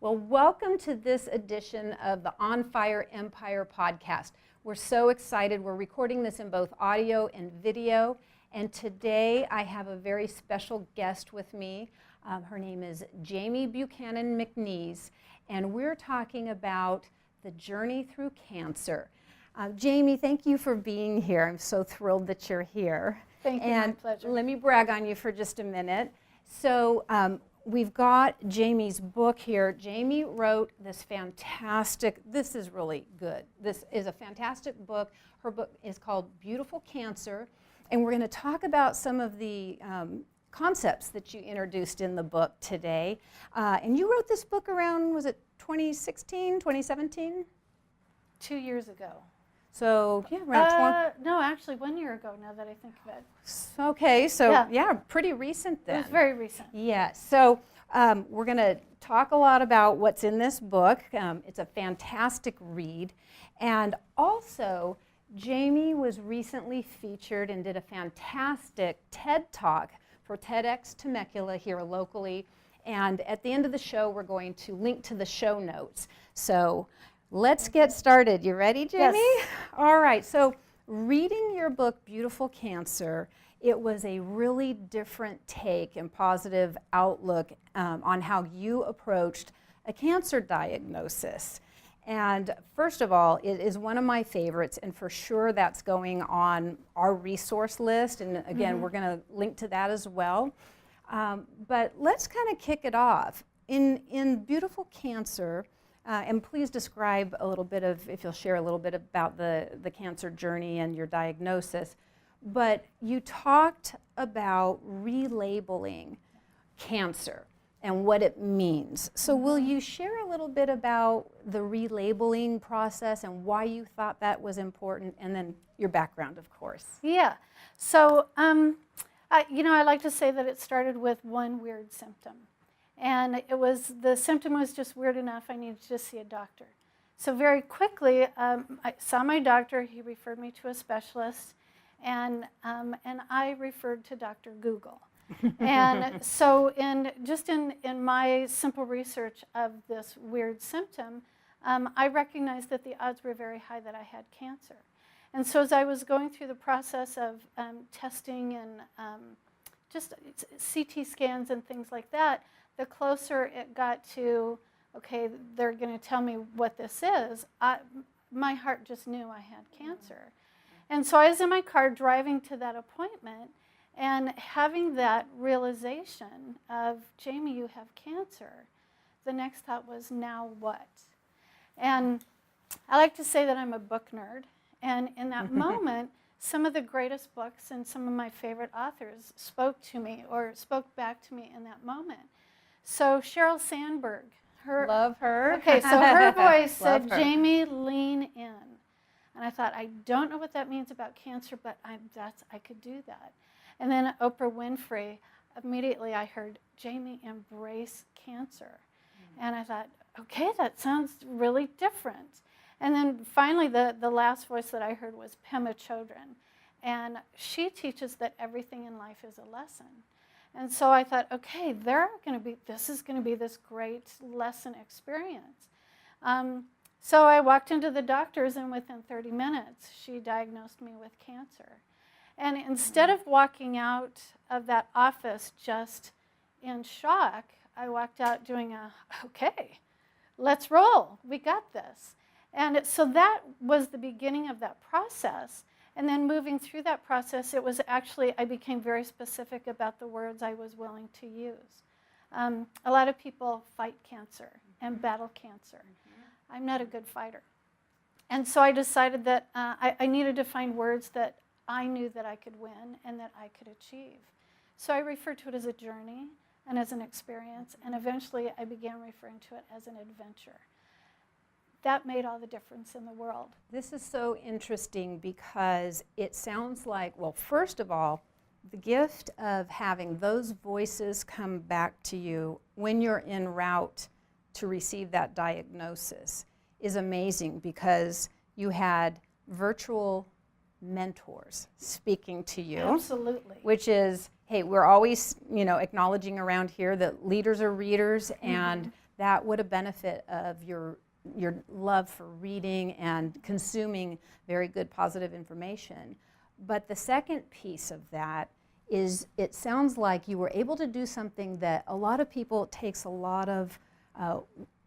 Well, welcome to this edition of the On Fire Empire podcast. We're so excited. We're recording this in both audio and video. And today I have a very special guest with me. Her name is Jami Buchanan McNees. And we're talking about the journey through cancer. Jami, thank you for being here. I'm so thrilled that you're here. Thank you, and my pleasure. Let me brag on you for just a minute. So we've got Jami's book here. Jami wrote this fantastic, this is really good. This is a fantastic book. Her book is called Beautiful Cancer. And we're going to talk about some of the concepts that you introduced in the book today. And you wrote this book around, was it 2016, 2017? 2 years ago. So, yeah, around No, actually 1 year ago, now that I think of it. Okay, so yeah, pretty recent then. It was very recent. Yeah, so we're going to talk a lot about what's in this book. It's a fantastic read. And also, Jami was recently featured and did a fantastic TED Talk for TEDx Temecula here locally. And at the end of the show, we're going to link to the show notes. So let's get started. You ready, Jami? Yes. All right, so reading your book, Beautiful Cancer, it was a really different take and positive outlook on how you approached a cancer diagnosis. And first of all, it is one of my favorites, and for sure that's going on our resource list. And again, we're going to link to that as well. But let's kind of kick it off. In Beautiful Cancer, and please describe a little bit of, if you'll share a little bit about the cancer journey and your diagnosis. But you talked about relabeling cancer and what it means. So will you share a little bit about the relabeling process and why you thought that was important, and then your background, of course? Yeah. So, I like to say that it started with one weird symptom. And the symptom was just weird enough, I needed to see a doctor. So very quickly, I saw my doctor, he referred me to a specialist, and I referred to Dr. Google. And so in my simple research of this weird symptom, I recognized that the odds were very high that I had cancer. And so as I was going through the process of testing and just CT scans and things like that, the closer it got to, okay, they're going to tell me what this is, my heart just knew I had cancer. And so I was in my car driving to that appointment and having that realization of, Jami, you have cancer. The next thought was, now what? And I like to say that I'm a book nerd. And in that moment, some of the greatest books and some of my favorite authors spoke to me or spoke back to me in that moment. So Sheryl Sandberg, Love her. Okay, so her voice said, Love her. Jami, lean in. And I thought, I don't know what that means about cancer, but I could do that. And then Oprah Winfrey, immediately I heard, Jami, embrace cancer. And I thought, okay, that sounds really different. And then finally, the last voice that I heard was Pema Chodron. And she teaches that everything in life is a lesson. And so I thought, okay, this is going to be this great lesson experience. So I walked into the doctor's, and within 30 minutes, she diagnosed me with cancer. And instead of walking out of that office just in shock, I walked out doing okay, let's roll. We got this. And so that was the beginning of that process. And then moving through that process, it was actually, I became very specific about the words I was willing to use. A lot of people fight cancer and battle cancer. I'm not a good fighter. And so I decided that I needed to find words that I knew that I could win and that I could achieve. So I referred to it as a journey and as an experience, and eventually I began referring to it as an adventure. That made all the difference in the world. This is so interesting because it sounds like, well, first of all, the gift of having those voices come back to you when you're en route to receive that diagnosis is amazing, because you had virtual mentors speaking to you. Absolutely. Which is, hey, we're always, acknowledging around here that leaders are readers, and that would a benefit of your love for reading and consuming very good positive information. But the second piece of that is it sounds like you were able to do something that a lot of people, it takes a lot of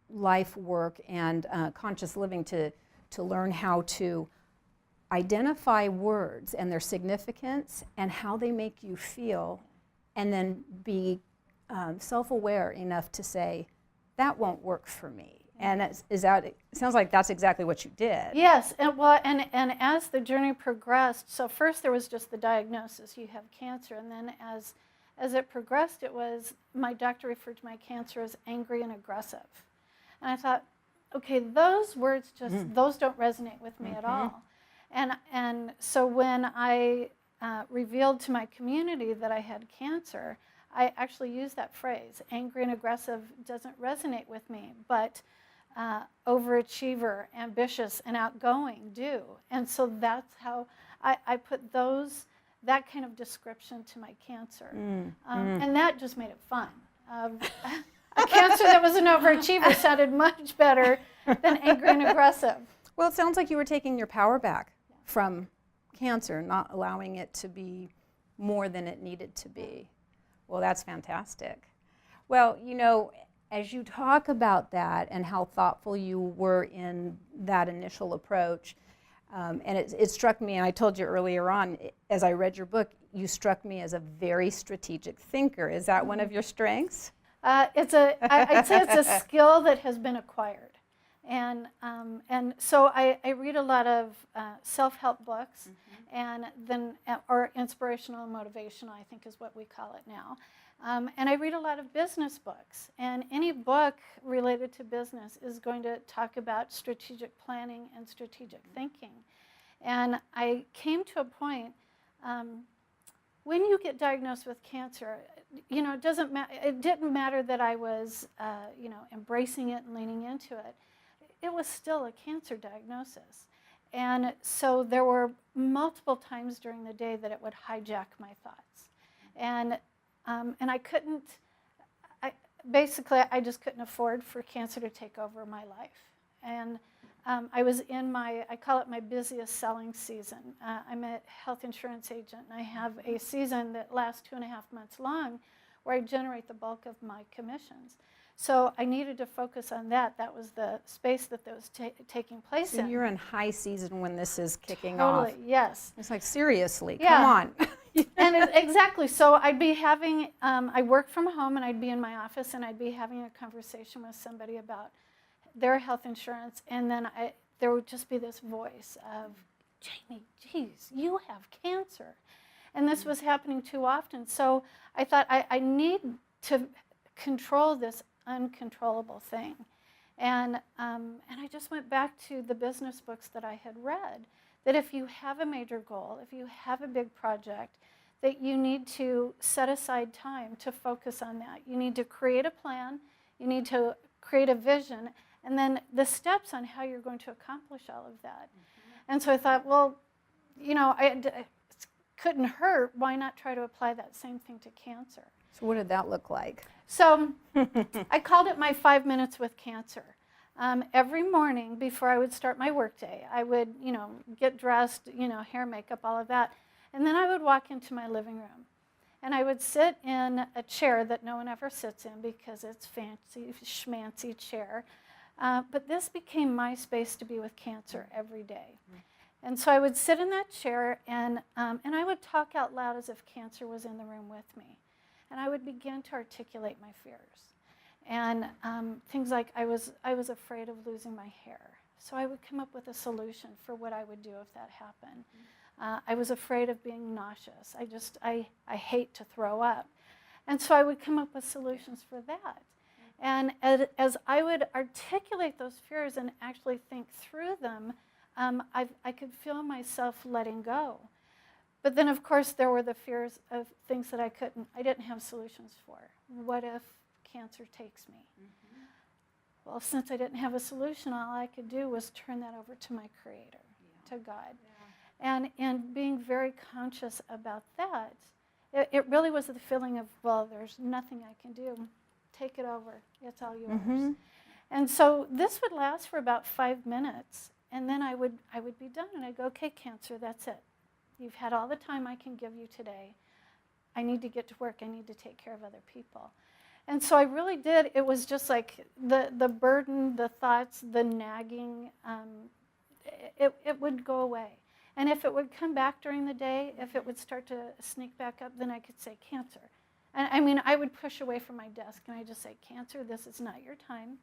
life work and conscious living to learn how to identify words and their significance and how they make you feel, and then be self-aware enough to say, that won't work for me. And it sounds like that's exactly what you did. Yes, and as the journey progressed, so first there was just the diagnosis, you have cancer, and then as it progressed, it was, my doctor referred to my cancer as angry and aggressive. And I thought, okay, those words just, those don't resonate with me at all. And so when I revealed to my community that I had cancer, I actually used that phrase, angry and aggressive doesn't resonate with me, but overachiever, ambitious, and outgoing do. And so that's how I put that kind of description to my cancer. And that just made it fun. A cancer that was an overachiever sounded much better than angry and aggressive. Well, it sounds like you were taking your power back from cancer, not allowing it to be more than it needed to be. Well, that's fantastic. Well, you know, as you talk about that and how thoughtful you were in that initial approach, and it struck me, and I told you earlier on, as I read your book, you struck me as a very strategic thinker. Is that one of your strengths? I'd say it's a skill that has been acquired. And so I read a lot of self-help books, and then, or inspirational and motivational, I think is what we call it now. And I read a lot of business books, and any book related to business is going to talk about strategic planning and strategic thinking. And I came to a point, when you get diagnosed with cancer, you know, it didn't matter that I was, you know, embracing it and leaning into it. It was still a cancer diagnosis. And so there were multiple times during the day that it would hijack my thoughts. And I couldn't, I just couldn't afford for cancer to take over my life. And I was in I call it my busiest selling season. I'm a health insurance agent, and I have a season that lasts 2.5 months long where I generate the bulk of my commissions. So I needed to focus on that. That was the space that was taking place in. So you're in high season when this is kicking off. Totally, yes. It's like, seriously, come on. And exactly. So I'd be having, I work from home, and I'd be in my office, and I'd be having a conversation with somebody about their health insurance, and then there would just be this voice of, Jami, geez, you have cancer. And this was happening too often. So I thought, I need to control this uncontrollable thing. And I just went back to the business books that I had read, that if you have a major goal, if you have a big project, that you need to set aside time to focus on that. You need to create a plan, you need to create a vision, and then the steps on how you're going to accomplish all of that. And so I thought, well, you know, it couldn't hurt. Why not try to apply that same thing to cancer? So what did that look like? So I called it my 5 minutes with cancer. Every morning before I would start my workday, I would, you know, get dressed, you know, hair, makeup, all of that. And then I would walk into my living room. And I would sit in a chair that no one ever sits in because it's fancy, schmancy chair. But this became my space to be with cancer every day. And so I would sit in that chair, and I would talk out loud as if cancer was in the room with me. And I would begin to articulate my fears. And things like I was afraid of losing my hair. So I would come up with a solution for what I would do if that happened. I was afraid of being nauseous. I hate to throw up. And so I would come up with solutions for that. And as I would articulate those fears and actually think through them, I could feel myself letting go. But then, of course, there were the fears of things that I didn't have solutions for. What if cancer takes me? Well, since I didn't have a solution, all I could do was turn that over to my Creator, to God. And being very conscious about that, it really was the feeling of, well, there's nothing I can do. take it over. It's all yours. And so this would last for about 5 minutes, and then I would be done, and I'd go, okay, Cancer, that's it. You've had all the time I can give you today. I need to get to work. I need to take care of other people. And so I really did. It was just like the burden, the thoughts, the nagging, it would go away. And if it would come back during the day, if it would start to sneak back up, then I could say, Cancer. And I mean, I would push away from my desk, and I just say, Cancer, this is not your time.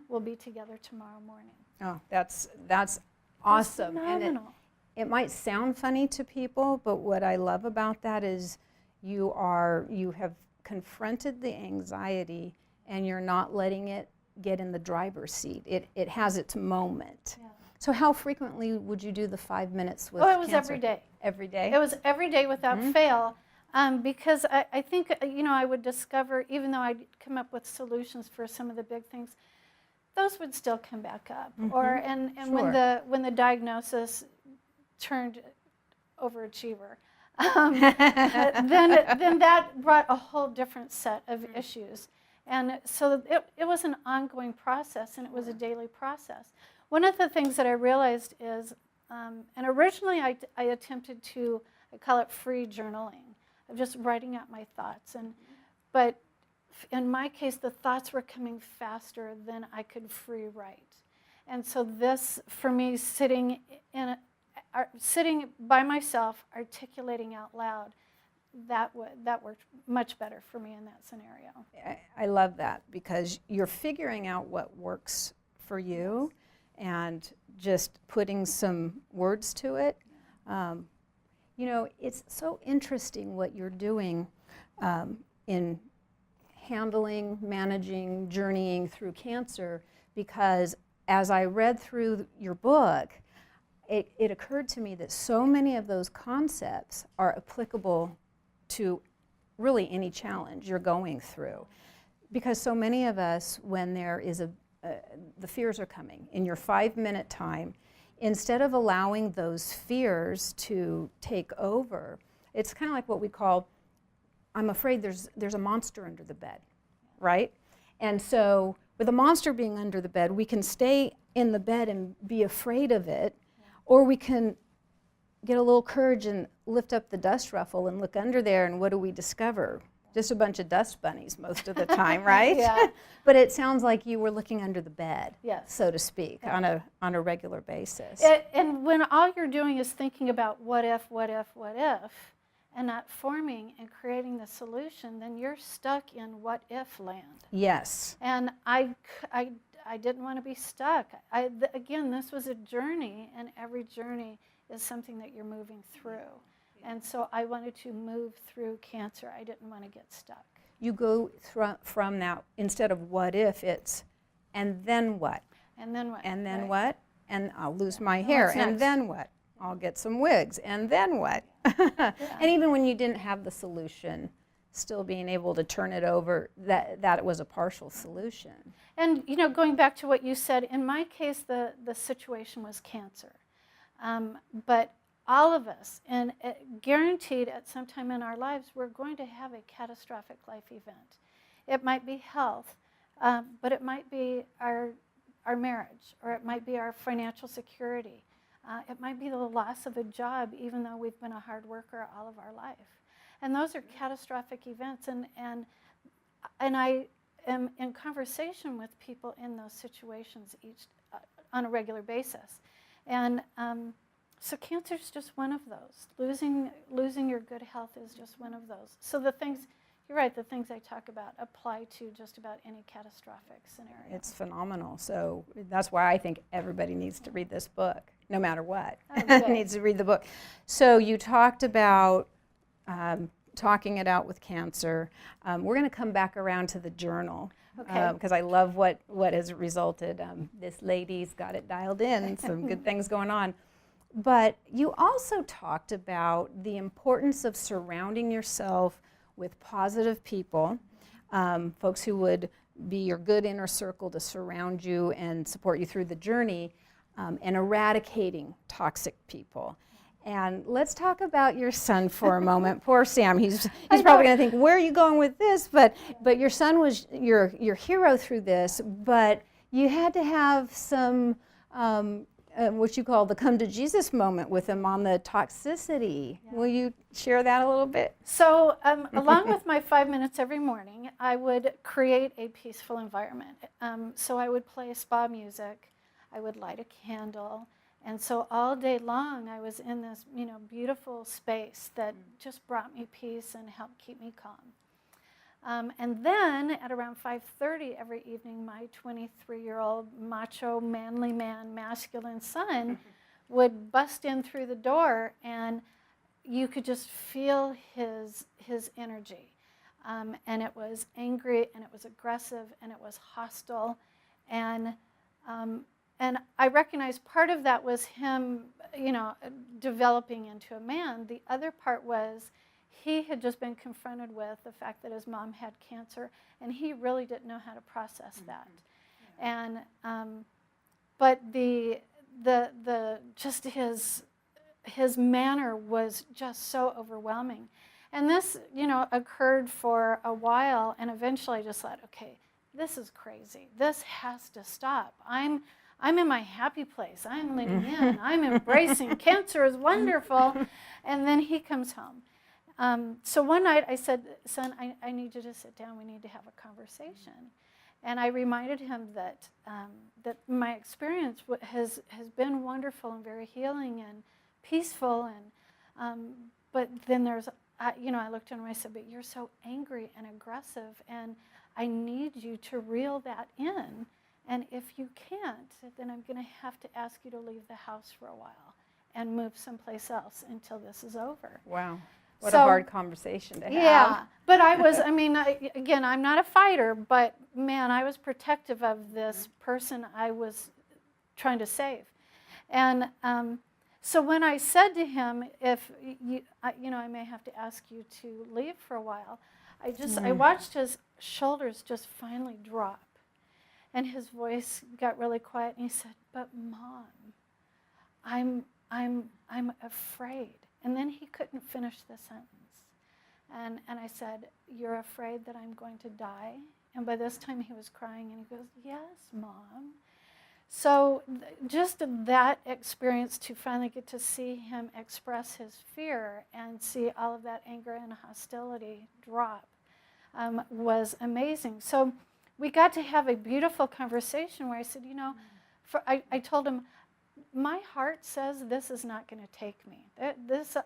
We'll be together tomorrow morning. Oh, that's awesome. Phenomenal. And it might sound funny to people, but what I love about that is you have confronted the anxiety, and you're not letting it get in the driver's seat. It has its moment. Yeah. So how frequently would you do the 5 minutes with it was Cancer? every day. Every day? It was every day without fail, because I think, I would discover, even though I'd come up with solutions for some of the big things, those would still come back up. And Sure. when the diagnosis turned overachiever, then that brought a whole different set of issues. And so it was an ongoing process, and it was a daily process. One of the things that I realized is, and originally I attempted to, I call it free journaling, of just writing out my thoughts. But in my case, the thoughts were coming faster than I could free write. And so this, for me, sitting by myself, articulating out loud, that worked much better for me in that scenario. I love that, because you're figuring out what works for you and just putting some words to it. It's so interesting what you're doing in handling, managing, journeying through cancer, because as I read through your book, it occurred to me that so many of those concepts are applicable to really any challenge you're going through. Because so many of us, when there is the fears are coming in your 5-minute time, instead of allowing those fears to take over, it's kind of like what we call, I'm afraid there's a monster under the bed, right? And so with a monster being under the bed, we can stay in the bed and be afraid of it, or we can get a little courage and lift up the dust ruffle and look under there, and what do we discover? Just a bunch of dust bunnies most of the time, right? Yeah. But it sounds like you were looking under the bed, Yes. so to speak, Yeah. on a regular basis. And when all you're doing is thinking about what if, and not forming and creating the solution, then you're stuck in what if land. Yes. And I didn't want to be stuck. Again, this was a journey, and every journey is something that you're moving through. And so I wanted to move through cancer. I didn't want to get stuck. You go from now, instead of what if, it's and then what? And then what? And then Right. what? And I'll lose my hair. what's And next? then what? I'll get some wigs. And then what? And even when you didn't have the solution, still being able to turn it over, that it was a partial solution. And going back to what you said, in my case, the situation was cancer. But all of us, and guaranteed at some time in our lives, we're going to have a catastrophic life event. It might be health, but it might be our marriage, or it might be our financial security. It might be the loss of a job, even though we've been a hard worker all of our life. And those are catastrophic events, and I am in conversation with people in those situations on a regular basis. And so cancer is just one of those. Losing your good health is just one of those. So the things, you're right, the things I talk about apply to just about any catastrophic scenario. It's phenomenal. So that's why I think everybody needs to read this book, no matter what. Okay. Needs to read the book. So you talked about talking it out with cancer. We're going to come back around to the journal. Okay. Because I love what has resulted. This lady's got it dialed in, some good things going on. But you also talked about the importance of surrounding yourself with positive people, folks who would be your good inner circle to surround you and support you through the journey, and eradicating toxic people. And let's talk about your son for a moment. Poor Sam. He's I probably know. going to think, where are you going with this? But your son was your hero through this. But you had to have some what you call the come to Jesus moment with him on the toxicity. Yeah. Will you share that a little bit? So along with my 5 minutes every morning, I would create a peaceful environment. So I would play spa music. I would light a candle. And so all day long, I was in this, beautiful space that just brought me peace and helped keep me calm. And then at around 5:30 every evening, my 23-year-old macho, manly man, masculine son would bust in through the door, and you could just feel his energy. And it was angry, and it was aggressive, and it was hostile. And I recognized part of that was him, developing into a man. The other part was he had just been confronted with the fact that his mom had cancer, and he really didn't know how to process that. And but the just his manner was just so overwhelming. And this, occurred for a while, and eventually I just thought, okay, this is crazy. This has to stop. I'm in my happy place. I'm living in. I'm embracing. Cancer is wonderful. And then he comes home. So one night I said, son, I need you to sit down. We need to have a conversation. And I reminded him that my experience has been wonderful and very healing and peaceful. And but then I looked at him and I said, but you're so angry and aggressive, and I need you to reel that in. And if you can't, then I'm going to have to ask you to leave the house for a while and move someplace else until this is over. Wow. What a hard conversation to have. Yeah. But again, I'm not a fighter, but man, I was protective of this person I was trying to save. And so when I said to him, if I may have to ask you to leave for a while, I watched his shoulders just finally drop. And his voice got really quiet, and he said, "But Mom, I'm afraid." And then he couldn't finish the sentence. And I said, "You're afraid that I'm going to die?" And by this time he was crying, and he goes, "Yes, Mom." So just that experience to finally get to see him express his fear and see all of that anger and hostility drop was amazing. So we got to have a beautiful conversation where I said, I told him, my heart says this is not going to take me.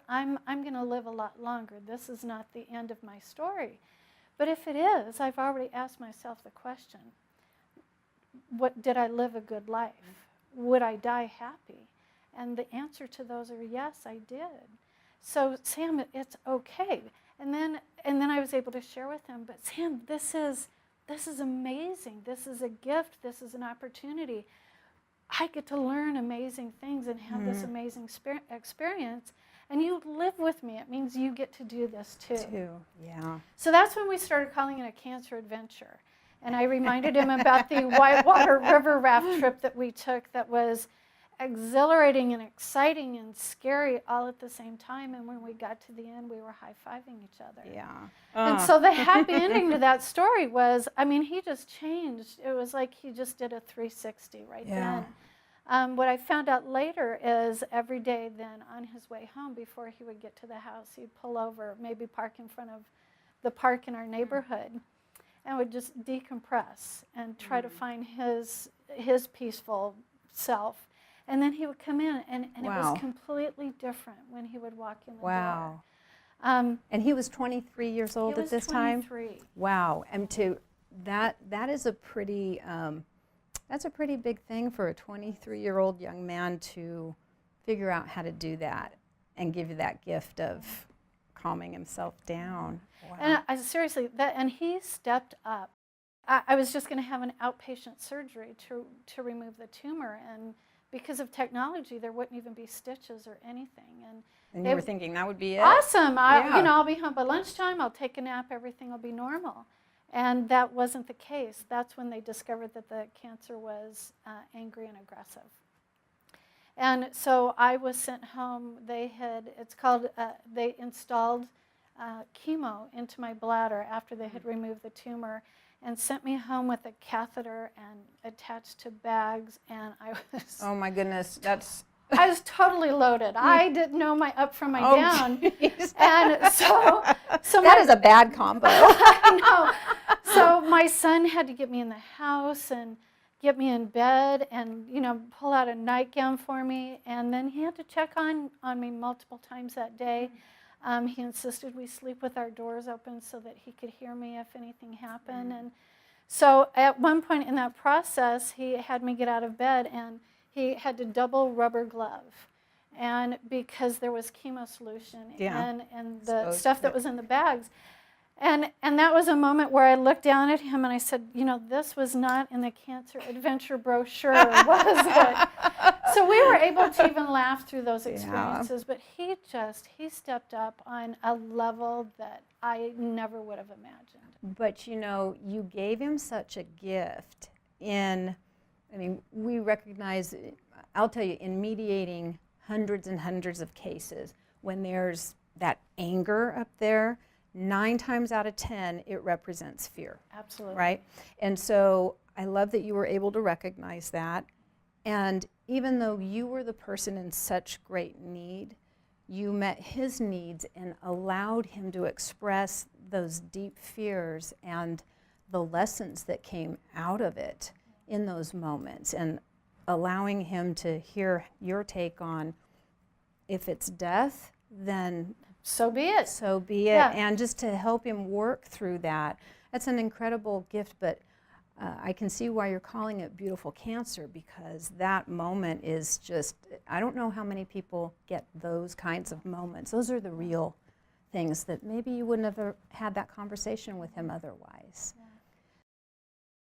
I'm going to live a lot longer. This is not the end of my story. But if it is, I've already asked myself the question, did I live a good life? Would I die happy? And the answer to those are yes, I did. So Sam, it's okay. And then I was able to share with him, but Sam, this is amazing. This is a gift. This is an opportunity. I get to learn amazing things and have this amazing experience. And you live with me. It means you get to do this too. Yeah. So that's when we started calling it a cancer adventure. And I reminded him about the Whitewater River raft trip that we took that was exhilarating and exciting and scary all at the same time. And when we got to the end, we were high-fiving each other. Yeah. And so the happy ending to that story was, he just changed. It was like he just did a 360 right then. What I found out later is every day then on his way home, before he would get to the house, he'd pull over, maybe park in front of the park in our neighborhood, and would just decompress and try to find his peaceful self. And then he would come in, and it was completely different when he would walk in the door. And he was 23 years old at this time? 23. Wow. And that is a pretty, that's a pretty big thing for a 23-year-old young man to figure out how to do that and give you that gift of calming himself down. Wow. And seriously, and he stepped up. I was just going to have an outpatient surgery to remove the tumor, and because of technology, there wouldn't even be stitches or anything. And you were thinking that would be it? Awesome. I'll be home by lunchtime. I'll take a nap. Everything will be normal. And that wasn't the case. That's when they discovered that the cancer was angry and aggressive. And so I was sent home. They installed chemo into my bladder after they had removed the tumor and sent me home with a catheter and attached to bags. And I was, Oh my goodness, that's... I was totally loaded. I didn't know my up from my down. Geez. And so that is a bad combo. I know. So my son had to get me in the house and get me in bed and, pull out a nightgown for me. And then he had to check on me multiple times that day. He insisted we sleep with our doors open so that he could hear me if anything happened. And so at one point in that process, he had me get out of bed, and he had to double rubber glove. And because there was chemo solution and the stuff that was in the bags. And that was a moment where I looked down at him and I said, this was not in the Cancer Adventure brochure, was it? So we were able to even laugh through those experiences, but he stepped up on a level that I never would have imagined. But you gave him such a gift we recognize, I'll tell you, in mediating hundreds and hundreds of cases, when there's that anger up there, 9 times out of 10, it represents fear. Absolutely. Right? And so I love that you were able to recognize that. And even though you were the person in such great need, you met his needs and allowed him to express those deep fears and the lessons that came out of it in those moments, and allowing him to hear your take on, if it's death, then so be it. So be it. Yeah. And just to help him work through that. That's an incredible gift, but I can see why you're calling it Beautiful Cancer, because that moment is just, I don't know how many people get those kinds of moments. Those are the real things that maybe you wouldn't have had that conversation with him otherwise. Yeah.